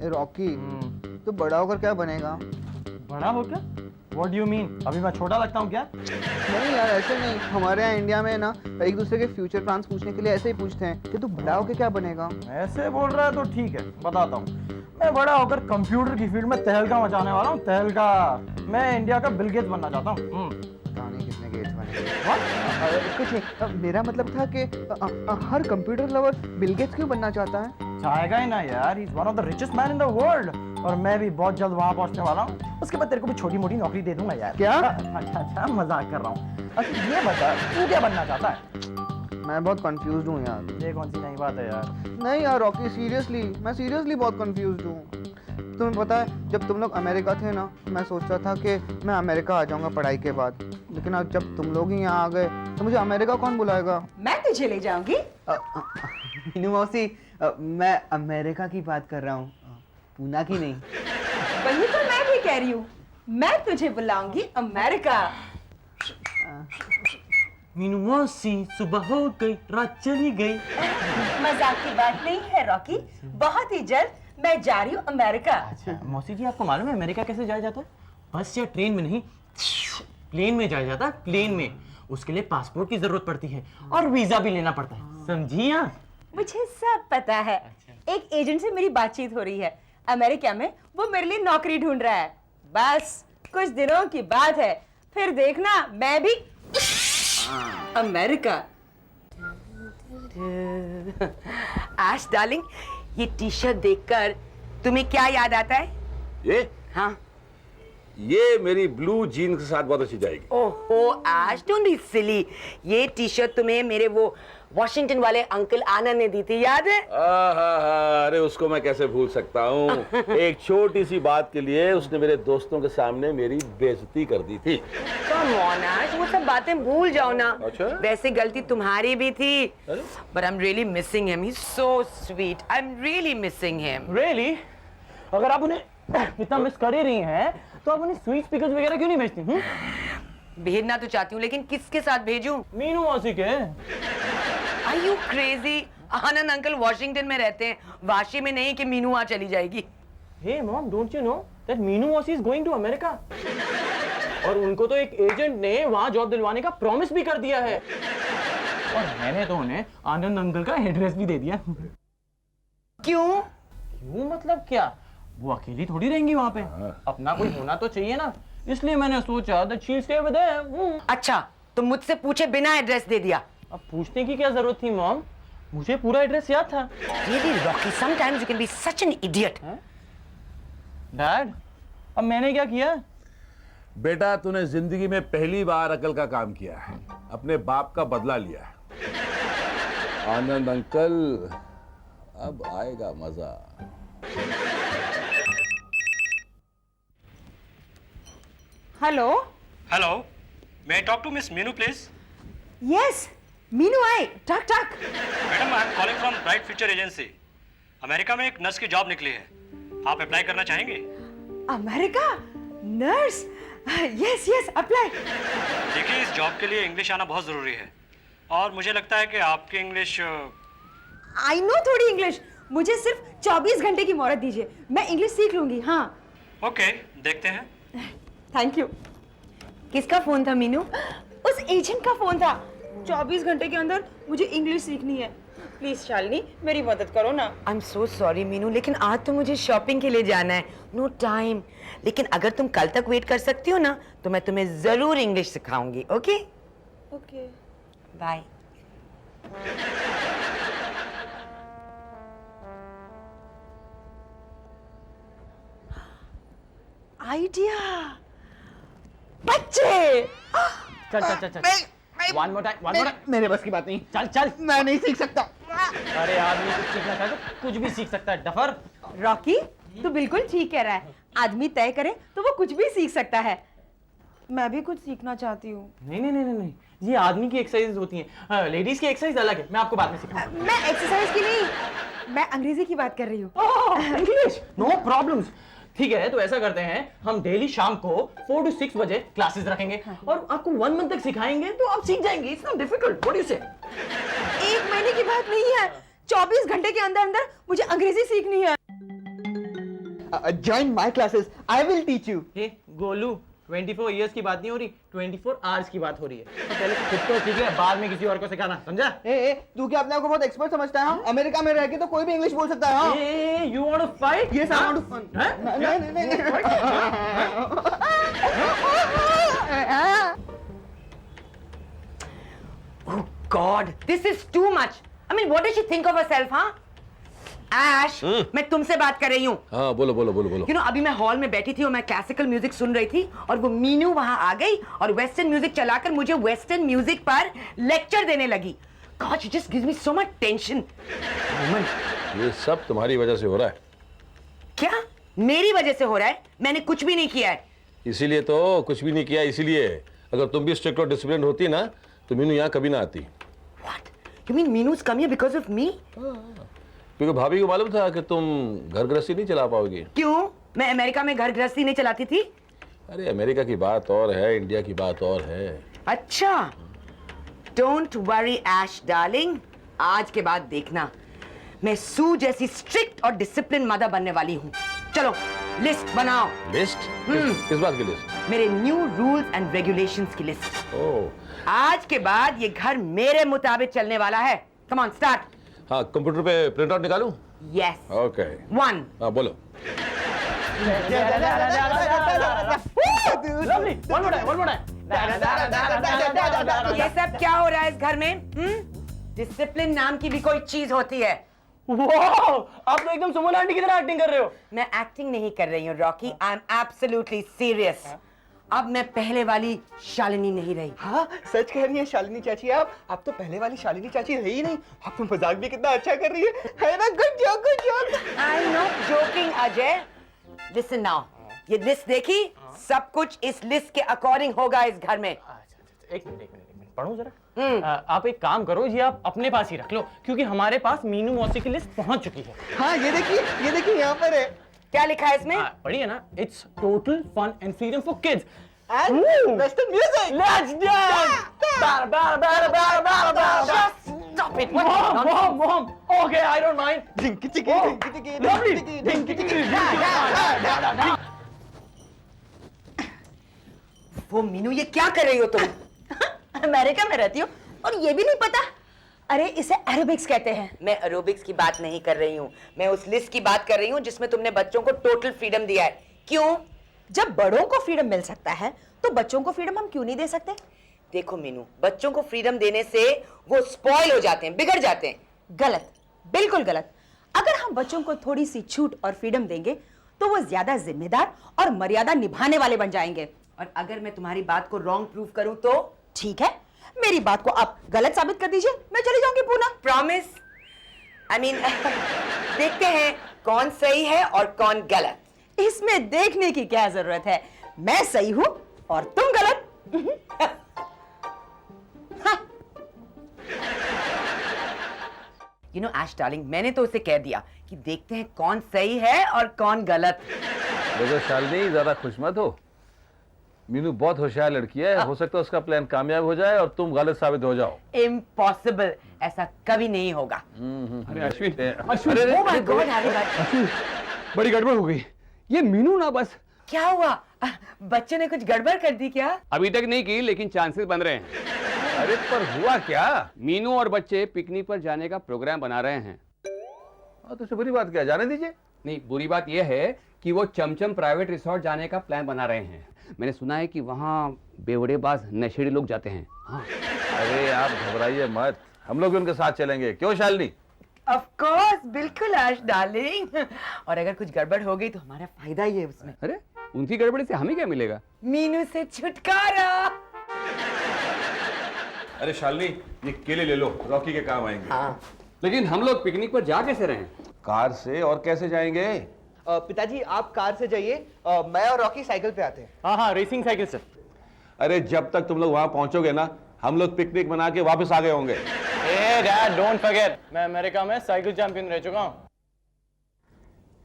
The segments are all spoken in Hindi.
रॉकी, तो बड़ा होकर क्या बनेगा? बड़ा हो क्या? What do you mean? अभी मैं छोटा लगता हूँ क्या? नहीं यार, ऐसे नहीं। हमारे यहाँ इंडिया में ना एक दूसरे के फ्यूचर प्लान्स पूछने के लिए ऐसे ही पूछते हैं कि तू बड़ा होकर क्या बनेगा। ऐसे बोल रहा है तो ठीक है, बताता हूँ। मैं बड़ा होकर कंप्यूटर की फील्ड में तहलका मचाने वाला हूँ, तहलका। मैं इंडिया का बिल गेट्स बनना चाहता हूँ। पता नहीं कितने गेट्स बनेंगे। कुछ नहीं, मेरा मतलब था कि हर कंप्यूटर लवर बिल गेट्स क्यों बनना चाहता है? चाहेगा ही ना यार, he is one of the richest man in the world. और मैं भी बहुत जल्द वहां पहुंचने वाला हूँ। उसके बाद तेरे को भी छोटी मोटी नौकरी दे दूंगा यार। क्या? अच्छा, मजाक कर रहा हूँ। अच्छा ये बता, तू क्या बनना चाहता है? मैं बहुत कंफ्यूज हूँ यार। ये कौन सी नई बात है यार? नहीं यार रॉकी, सीरियसली मैं सीरियसली बहुत कंफ्यूज हूँ। तुम्हें पता है, जब तुम लोग अमेरिका थे ना, मैं सोचा था कि मैं अमेरिका आ जाऊंगा पढ़ाई के बाद, लेकिन अब जब तुम लोग ही यहाँ आ गए तो मुझे अमेरिका कौन बुलाएगा? मैं तुझे ले जाऊंगी। मीनू मौसी, मैं अमेरिका की बात कर रहा हूँ, पूना की नहीं। वही तो मैं भी कह रही हूँ, मैं तुझे बुलाऊंगी अमेरिका। मीनू मौसी, सुबह हो गई, रात चली गई। मजाक की बात नहीं है रॉकी, बहुत ही जल्द मैं जा रही हूँ अमेरिका। अच्छा मौसी जी, आपको मालूम है अमेरिका कैसे जाया जाता है? बस या ट्रेन में नहीं, प्लेन में जाया जाता है, प्लेन में। उसके लिए पासपोर्ट की जरूरत पड़ती है और वीजा भी लेना पड़ता है, समझी आप? मुझे सब पता है। एक एजेंट से मेरी बातचीत हो रही है अमेरिका में, वो मेरे लिए नौकरी ढूंढ रहा है। बस कुछ दिनों की बात है, फिर देखना मैं भी अमेरिका। आश डार्लिंग, ये टी शर्ट देखकर तुम्हें क्या याद आता है? ये हाँ। ये मेरी ब्लू जीन्स के साथ बहुत अच्छी जाएगी। ओहो आश, डोंट बी सिली। ये टी शर्ट तुम्हें मेरे वो वॉशिंगटन वाले अंकल आनंद ने दी थी, याद है? अरे उसको मैं कैसे भूल सकता हूँ। एक छोटी सी बात के लिए उसने मेरे दोस्तों के सामने मेरी बेइज्जती कर दी थी। कम ऑन आश, वो सब बातें भूल जाओ ना। अच्छा? वैसे गलती तुम्हारी भी थी, but I am really missing him. He is so sweet, I am really missing him. Really? अगर आप उन्हें इतना मिस कर ही रही हैं, तो आप उन्हें स्वीट स्पीकर्स वगैरह क्यों नहीं भेजती? भेजना तो चाहती हूँ, लेकिन किसके साथ भेजूं? मीनू मौसी के। Are you crazy? Anand uncle Washington में रहते हैं, वाशी में नहीं कि मीनू वहां चली जाएगी। Hey mom, don't you know that Meenu मौसी is going to America? और उनको तो एक एजेंट ने वहां जॉब दिलवाने का प्रॉमिस भी कर दिया है। और मैंने तो उन्हें आनंद अंकल का एड्रेस भी दे दिया। क्यों? क्यों मतलब क्या? वो अकेली थोड़ी रहेंगी वहां पे, अपना कोई होना तो चाहिए ना। इसलिए मैंने सोचा that she'll stay with them। अच्छा, तुम मुझसे पूछे बिना एड्रेस दे दिया? अब पूछने की क्या जरूरत थी मॉम, मुझे पूरा एड्रेस याद था। Really, Rocky, sometimes you can be such an idiot. Dad, अब मैंने क्या किया? बेटा, तूने जिंदगी में पहली बार अकल का काम किया है, अपने बाप का बदला लिया है। आनंद अंकल, अब आएगा मजा। Hello. Hello, may I talk to Miss Meenu, please? Yes, Meenu आए। टक टक। Madam, I am calling from bright future agency. America में एक नर्स की जॉब निकली है, आप अप्लाई करना चाहेंगे? America? Nurse? Yes yes, apply. देखिए, इस जॉब के लिए इंग्लिश आना बहुत ज़रूरी है और मुझे लगता है कि आपकी इंग्लिश आई नो थोड़ी इंग्लिश, मुझे सिर्फ 24 घंटे की मोहलत दीजिए, मैं इंग्लिश सीख लूंगी। हाँ। ओके, देखते हैं। Thank you. किसका फोन था मीनू? उस एजेंट का फोन था। 24 घंटे के अंदर मुझे इंग्लिश सीखनी है। प्लीज शालिनी, मेरी मदद करो ना। I am so sorry Meenu, लेकिन आज तो मुझे शॉपिंग के लिए जाना है, नो टाइम। लेकिन अगर तुम कल तक वेट कर सकती हो ना, तो मैं तुम्हें जरूर इंग्लिश सिखाऊंगी। Okay okay, bye. आइडिया, बच्चे। चल चल चल चल। One more time, one more time। मेरे बस की बात नहीं। चल चल। मैं नहीं सीख सकता। अरे आदमी कुछ सीखना चाहे तो कुछ भी सीख सकता है, डफर। रॉकी, तू बिल्कुल ठीक कह रहा है, आदमी तय करे तो वो कुछ भी सीख सकता है। मैं भी कुछ सीखना चाहती हूँ। नहीं नहीं नहीं नहीं, ये आदमी की एक्सरसाइज होती हैं, लेडीज की एक्सरसाइज अलग है, मैं आपको बाद में सिखाऊंगा। मैं एक्सरसाइज की नहीं, मैं अंग्रेजी की बात कर रही हूँ। English, no problems. ठीक है, तो ऐसा करते हैं, हम डेली शाम को 4 to 6 बजे क्लासेस रखेंगे और आपको 1 मंथ तक सिखाएंगे तो आप सीख जाएंगे। It's not difficult, what do you से? 1 महीने की बात नहीं है, 24 घंटे के अंदर अंदर मुझे अंग्रेजी सीखनी है। join my classes. I will teach you. Hey Golu 24 years की बात नहीं हो रही, 24 आवर्स की बात हो रही है। तो पहले खुद तो ठीक है, बाद में किसी और को सिखाना, समझा? ए तू क्या अपने आप को बहुत एक्सपर्ट समझता है? हाँ, अमेरिका में रह के तो कोई भी इंग्लिश बोल सकता है। हाँ, Hey, you want to fight? Yes, I want to fun. नहीं। Oh God, this is too much. I mean, what does she think of herself, huh? Ash, मैं तुमसे बात कर रही हूँ। हाँ बोलो बोलो बोलो बोलो। You know, अभी मैं हॉल में बैठी थी और मैं क्लासिकल म्यूजिक सुन रही थी और वो मीनू वहां आ गई और वेस्टर्न म्यूजिक चलाकर मुझे वेस्टर्न म्यूजिक पर लेक्चर देने लगी। God, she just gives me so much tension. ये सब तुम्हारी वजह से हो रहा है। क्या? मेरी वजह से हो रहा है? मैंने कुछ भी नहीं किया है। इसीलिए तो कुछ भी नहीं किया, इसीलिए अगर तुम भी स्ट्रिक्ट और डिसिप्लिन होती ना तो मीनू यहाँ कभी ना आती। What? You mean Meenu's come here because of me? क्योंकि भाभी को मालूम था कि तुम घर गृहस्थी नहीं चला पाओगी। क्यों? मैं अमेरिका में घर गृहस्थी नहीं चलाती थी? अरे अमेरिका की बात और है, इंडिया की बात और है। अच्छा, डोंट वरी ऐश डार्लिंग, आज के बाद देखना मैं सू जैसी स्ट्रिक्ट और डिसिप्लिन मदर बनने वाली हूँ। चलो लिस्ट बनाओ। लिस्ट? किस बात की लिस्ट? मेरे न्यू रूल्स एंड रेगुलेशंस की लिस्ट। ओह, आज के बाद ये घर मेरे मुताबिक चलने वाला है। Come on start. हाँ कंप्यूटर पे प्रिंट आउट निकालूं? यस। ओके। 1 हाँ बोलो। Lovely. One more time. ये सब क्या हो रहा है इस घर में? डिसिप्लिन नाम की भी कोई चीज होती है। Wow, आप तो एकदम सुमन आंटी की तरह एक्टिंग कर रहे हो। मैं एक्टिंग नहीं कर रही हूँ Rocky, I am absolutely serious. अब मैं पहले वाली शालिनी नहीं रही। हाँ, सच कह रही है शालिनी चाची। आप तो पहले वाली शालिनी चाची रही ही नहीं। आप तो मजाक भी कितना अच्छा कर रही है ना? Good job, good job. I am not joking Ajay. Listen now, ये लिस्ट देखी? सब कुछ इस लिस्ट के अकॉर्डिंग होगा इस घर में। एक मिनट पढ़ूं जरा। आप एक काम करो, ये आप अपने पास ही रख लो, क्योंकि हमारे पास मीनू मौसी की लिस्ट पहुंच चुकी है। हाँ, ये देखिए यहाँ पर है। क्या लिखा है इसमें? पढ़िए ना, it's total fun and freedom for kids. Western music. Let's dance! Stop it! Mom. Okay, I don't mind. ढिंकी चिकी, Oh, ढिंकी चिकी, lovely. ढिंकी चिकी। वो मीनू, ये क्या कर रही हो तुम? अमेरिका में रहती हो और ये भी नहीं पता? अरे इसे एरोबिक्स कहते हैं। मैं एरोबिक्स की बात नहीं कर रही हूँ, मैं उस लिस्ट की बात कर रही हूँ जिसमें तुमने बच्चों को टोटल फ्रीडम दिया है। क्यों? जब बड़ों को फ्रीडम मिल सकता है तो बच्चों को फ्रीडम हम क्यों नहीं दे सकते? देखो मीनू, बच्चों को फ्रीडम देने से वो स्पॉइल हो जाते हैं, बिगड़ जाते हैं। गलत, बिल्कुल गलत। अगर हम बच्चों को थोड़ी सी छूट और फ्रीडम देंगे तो वो ज्यादा जिम्मेदार और मर्यादा निभाने वाले बन जाएंगे। और अगर मैं तुम्हारी बात को रॉन्ग प्रूव करूं तो? ठीक है, मेरी बात को आप गलत साबित कर दीजिए, मैं चली जाऊंगी पुणे। प्रॉमिस? आई मीन देखते हैं कौन सही है और कौन गलत। इसमें देखने की क्या जरूरत है? मैं सही हूं और तुम गलत। यू नो ऐश डार्लिंग, मैंने तो उसे कह दिया कि देखते हैं कौन सही है और कौन गलत। देखो शालिनी, ज्यादा खुश मत हो। मीनू बहुत होशियार लड़की है, हो सकता है उसका प्लान कामयाब हो जाए और तुम गलत साबित हो जाओ। इम्पॉसिबल, ऐसा कभी नहीं होगा। अरे Ashwin, Oh my God, Harry भाई, बड़ी गड़बड़ हो गई। ये मीनू ना बस। क्या हुआ? बच्चे ने कुछ गड़बड़ कर दी क्या? अभी तक नहीं की, लेकिन चांसेस बन रहे हैं। अरे पर हुआ क्या? मीनू और बच्चे पिकनिक पर जाने का प्रोग्राम बना रहे हैं। हाँ तो बुरी बात क्या, जाने दीजिए। नहीं, बुरी बात यह है कि वो चमचम प्राइवेट रिसोर्ट जाने का प्लान बना रहे हैं। मैंने सुना है कि वहाँ बेवड़ेबाज नशेड़ी लोग जाते हैं। हाँ। अरे आप घबराइए मत, हम लोग भी उनके साथ चलेंगे। क्यों शालिनी? ऑफ कोर्स, बिल्कुल ऐश डार्लिंग। और अगर कुछ गड़बड़ हो गई तो हमारा फायदा ही है उसमें। अरे उनकी गड़बड़ी से हमें क्या मिलेगा? मीनू से छुटकारा। अरे शालिनी, ये केले ले लो, रॉकी के काम आएंगे। हाँ। लेकिन हम लोग पिकनिक पर जा कैसे रहे हैं? कार से, और कैसे जाएंगे? पिताजी आप कार से जाइए, मैं और रॉकी साइकिल पे आते हैं। हाँ, रेसिंग साइकिल से। अरे जब तक तुम लोग वहां पहुंचोगे ना, हम लोग पिकनिक मना के वापस आ गए होंगे। डैड डोंट फॉरगेट, मैं अमेरिका में साइकिल चैंपियन रह चुका हूँ।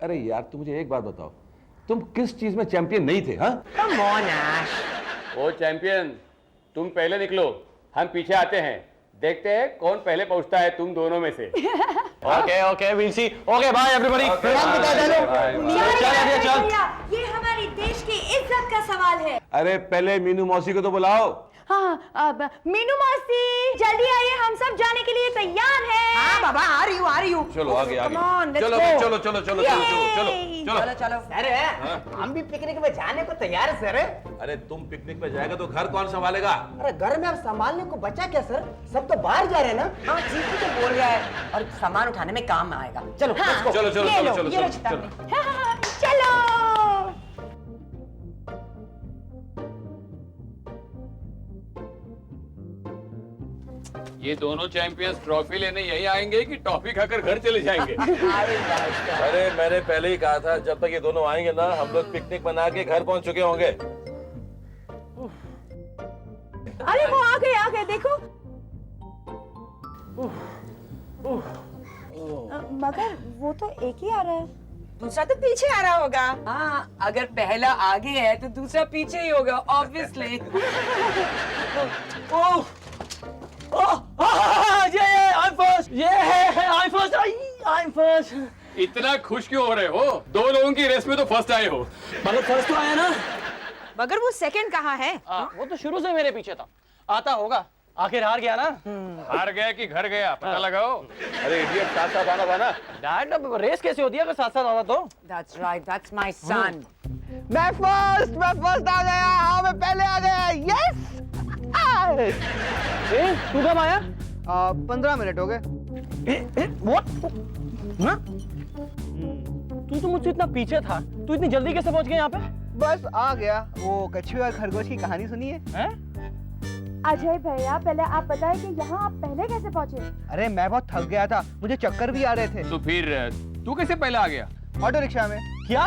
अरे यार तुम मुझे एक बात बताओ, तुम किस चीज में चैंपियन नहीं थे? हाँ, come on ash. O champion, तुम पहले निकलो, हम पीछे आते हैं। देखते हैं कौन पहले पहुंचता है तुम दोनों में से। Okay, we'll see. Okay, bye everybody. Bye. चलो का सवाल है। अरे पहले मीनू मौसी को तो बुलाओ। हाँ, अब मीनू मौसी जल्दी आइए, हम सब जाने के लिए तैयार हैं। हाँ बाबा, आ रही हूँ। चलो आगे आगे। Come on, let's चलो go. चलो चलो चलो चलो चलो चलो चलो। अरे हम भी पिकनिक में जाने को तैयार है सर। अरे तुम पिकनिक में जाएगा तो घर कौन संभालेगा? अरे घर में अब संभालने को बचा क्या सर, सब तो बाहर जा रहे हैं ना। हाँ ठीक ही तो बोल रहा है, और सामान उठाने में काम आएगा। चलो let's go. चलो चलो ये चलो लो, चलो ये लो चलो चिंतामणि। चलो। चलो। ये दोनों चैंपियंस ट्रॉफी लेने यही आएंगे कि टॉफी खाकर घर चले जाएंगे? अरे मैंने पहले ही कहा था, जब तक ये दोनों आएंगे ना हम लोग पिकनिक मना के घर पहुंच चुके होंगे। अरे वो आ गए देखो। मगर वो तो एक ही आ रहा है। दूसरा तो पीछे आ रहा होगा। हाँ, अगर पहला आगे है तो दूसरा पीछे ही होगा, ऑब्वियसली। I'm first. इतना खुश क्यों हो रहे हो? दो लोगों की रेस में तो फर्स्ट आए हो। मगर फर्स्ट तो आया ना। मगर वो सेकंड कहाँ है? वो तो शुरू से मेरे पीछे था, आता होगा। आखिर हार गया ना। हार गया कि घर गया पता लगाओ। अरे इडियट, साथ साथ आना था ना। डैड, अब रेस कैसे होती है अगर साथ साथ आता तो? That's right, that's my son. मैं फर्स्ट आ गया। हाँ मैं पहले आ गया। यस। तू कब आया? 15 मिनट हो गए। तू तो मुझसे इतना पीछे था, तू इतनी जल्दी कैसे पहुंच गया यहाँ पे? बस आ गया। वो कछुए और खरगोश की कहानी सुनिए। हैं? अजय भैया, पहले आप बताएं कि यहाँ आप पहले कैसे पहुँचे? अरे मैं बहुत थक गया था, मुझे चक्कर भी आ रहे थे। तो फिर तू कैसे पहले आ गया? ऑटो रिक्शा में। क्या?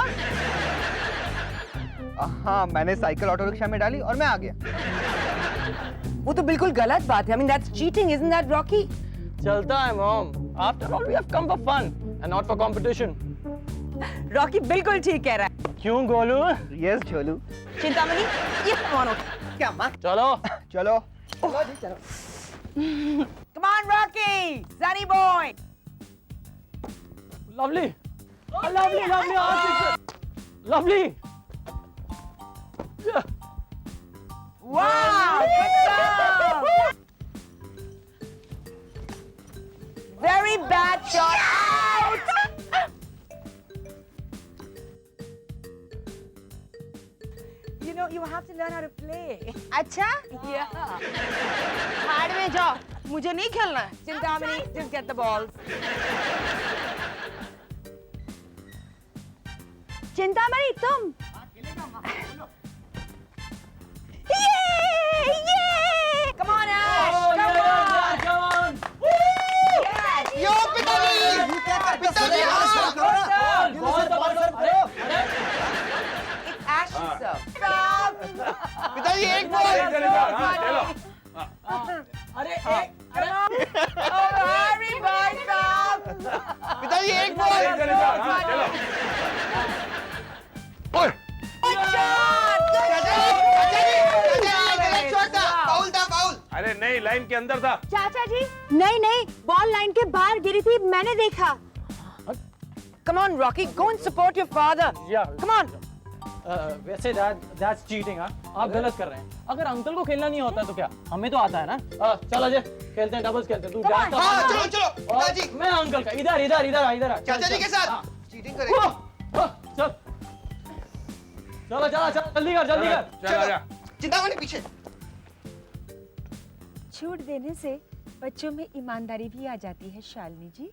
हाँ, मैंने साइकिल ऑटो रिक्शा में डाली और मैं आ गया। वो तो बिल्कुल गलत बात है। I mean that's cheating, isn't that Rocky? चलता है mom. After all we have come for fun and not for competition. Rocky बिल्कुल ठीक कह रहा है। क्यों गोलू? यस झोलू। चिंतामणि, ये सामान उठा। क्या माँ? चलो। चलो। Come on, Rocky, Sunny boy. Lovely, lovely, lovely. Wow, good job. Very bad shot. Out. You know, you have to learn how to play. अच्छा, Yeah. भाड़ में जाओ, मुझे नहीं खेलना है। Chintamani, just get the balls. Chintamani तुम। Come on, Ash. Come on. Yes. यो पिताजी! पिताजी! It's Ash's serve. Stop. पिताजी एक बॉल! अरे Come on. Oh, hurry, boy, stop. पिताजी एक बॉल! ओए, Good shot. Good shot. अरे नहीं, लाइन के अंदर था। चाचा जी, नहीं, बॉल लाइन के बाहर गिरी थी, मैंने देखा। Come on, Rocky, go and support your father. Yeah. Come on. वैसे that's cheating हाँ। आप गलत कर रहे हैं। अगर अंकल को खेलना नहीं होता तो क्या? हमें तो आता है ना। चल अजय, खेलते हैं, डबल्स खेलते हैं। तू बैट हाँ, चलो, पिताजी। मैं अंकल का इधर आ। चाचा जी के साथ चीटिंग करें। चल जल्दी कर। चल आजा। चिंतामणि पीछे। छूट देने से बच्चों में ईमानदारी भी आ जाती है शालिनी जी।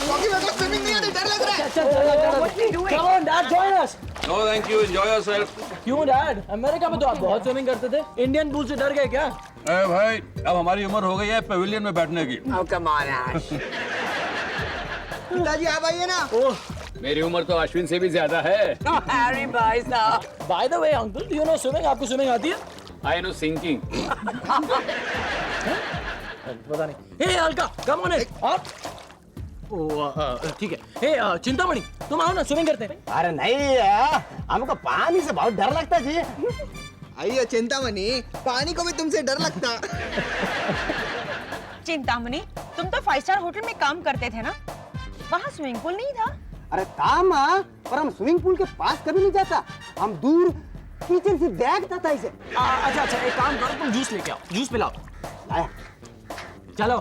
रॉकी, मेरे को स्विमिंग नहीं आती, डर लग रहा है। चल। Come on, Dad, join us. No, thank you. Enjoy yourself. क्यों डैड? अमेरिका में तो आप बहुत स्विमिंग करते थे। इंडियन पूल से डर गए क्या? अरे भाई, अब हमारी उम्र हो गई है पेविलियन में बैठने की। Oh, come on, Ash. पिताजी आप आइए ना। मेरी उम्र तो अश्विन से भी ज्यादा है। Oh, Harry, boy, stop. By the way, uncle, do you know swimming? आपको स्विमिंग आती है? I know sinking. पता नहीं। हे अलका, come on in. आप? ठीक है। हे चिंतामणि, तुम आओ ना, स्विमिंग करते हैं। अरे नहीं यार, हमको पानी से बहुत डर लगता है जी। आइए चिंतामणि, पानी को भी तुमसे डर लगता। चिंतामणि, तुम तो 5 स्टार होटल में काम करते थे ना? वहाँ स्विमिंग पूल नहीं था? अरे था माँ, पर हम स्विमिंग पूल के पास कभी नहीं जाता। हम दूर किचन से देखता था इसे। अच्छा अच्छा, एक काम करो, तुम जूस लेके आओ, जूस पिलाओ। लाया। चलो।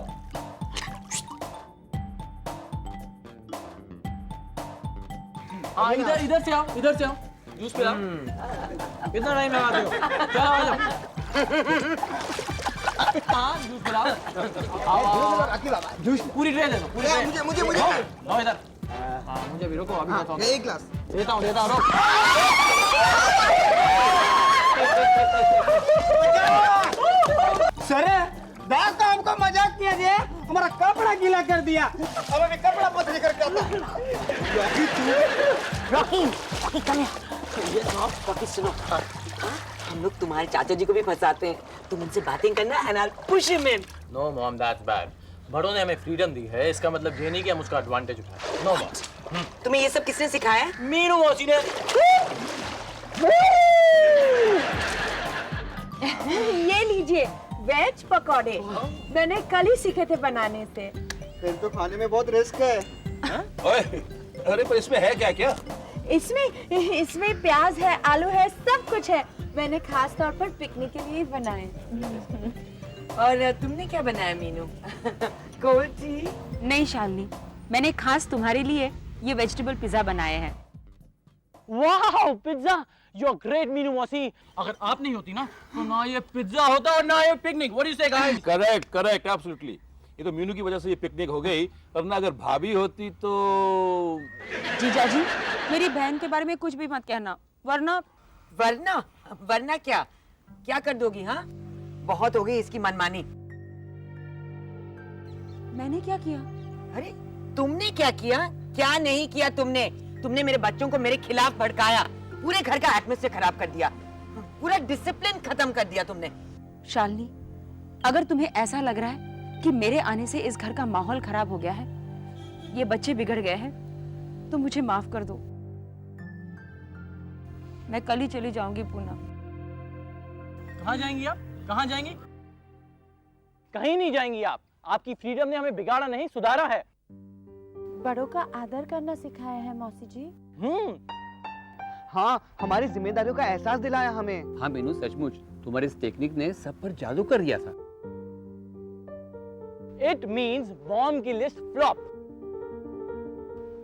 हाँ, इधर से आओ, इधर से आओ, जूस पिलाओ। कितना टाइम लगाते हो? चलो आ जाओ। हाँ, जूस पिलाओ। जूस पूरी ट्रे दे दो, पूरी ट्रे। मुझे लो इधर। हाँ, मुझे भी रोको, अभी बताओ। एक ग्लास देता हूँ, रोक। सर, दास तो हमको मजाक किया जे, हमारा कपड़ा गीला कर दिया। अब अभी कपड़ा बदली करके आता। रॉकी, रॉकी कम ये रॉकी सुनो। हम लोग तुम्हारे चाचा जी को भी फंसाते हैं। तुम उनसे बातें करना and I push him in. No mom, that's bad. बड़ों ने हमें फ्रीडम दी है, इसका मतलब ये नहीं कि हम उसका एडवांटेज उठाएं। No mom. तुम्हें ये सब किसने सिखाया? मीनू मौसी ने। ये लीजिए वेज पकौड़े, मैंने कल ही सीखे थे बनाने से। फिर तो खाने में बहुत रिस्क है। ओए, अरे पर इसमें है क्या क्या? इसमें प्याज है, आलू है, सब कुछ है। मैंने खास तौर पर पिकनिक के लिए ही बनाए। और तुमने क्या बनाया मीनू? Cold T? नहीं शालिनी, मैंने खास तुम्हारे लिए ये वेजिटेबल पिज्जा बनाए हैं। Wow, pizza! You are great Meenu मौसी। अगर आप नहीं होती ना, तो ना ये पिज्जा होता और ना ये पिकनिक। व्हाट डू यू से गाइस? Correct correct, absolutely. ये तो मीनू की वजह से ये पिकनिक हो गई, वरना अगर भाभी होती तो। जीजा जी, मेरी बहन के बारे में कुछ भी मत कहना, वरना वरना? वरना क्या? क्या कर दोगी? हाँ, बहुत हो गई इसकी मनमानी। मैंने क्या किया? अरे तुमने क्या किया? क्या नहीं किया तुमने? तुमने मेरे बच्चों को मेरे खिलाफ भड़काया, पूरे घर का एटमॉस्फेयर खराब कर दिया, पूरा डिसिप्लिन खत्म कर दिया तुमने। शालिनी, अगर तुम्हें ऐसा लग रहा है कि मेरे आने से इस घर का माहौल खराब हो गया है, ये बच्चे बिगड़ गए हैं, तो मुझे माफ कर दो। मैं कल ही चली जाऊंगी पुणे। कहाँ जाएंगी आप? कहाँ जाएंगी? कहीं नहीं जाएंगी आप। आपकी फ्रीडम ने हमें बिगाड़ा नहीं, सुधारा है। बड़ों का आदर करना सिखाया है मौसी जी। हाँ, हमारी जिम्मेदारियों का एहसास दिलाया हमें। हाँ मीनू, सचमुच तुम्हारी इस टेक्निक ने सब पर जादू कर दिया था। इट मीन्स बॉम्ब की लिस्ट फ्लॉप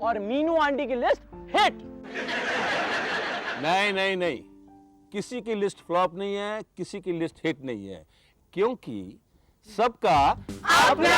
और मीनू आंटी की लिस्ट हिट। नहीं नहीं नहीं, किसी की लिस्ट फ्लॉप नहीं है, किसी की लिस्ट हिट नहीं है, क्योंकि सबका अपना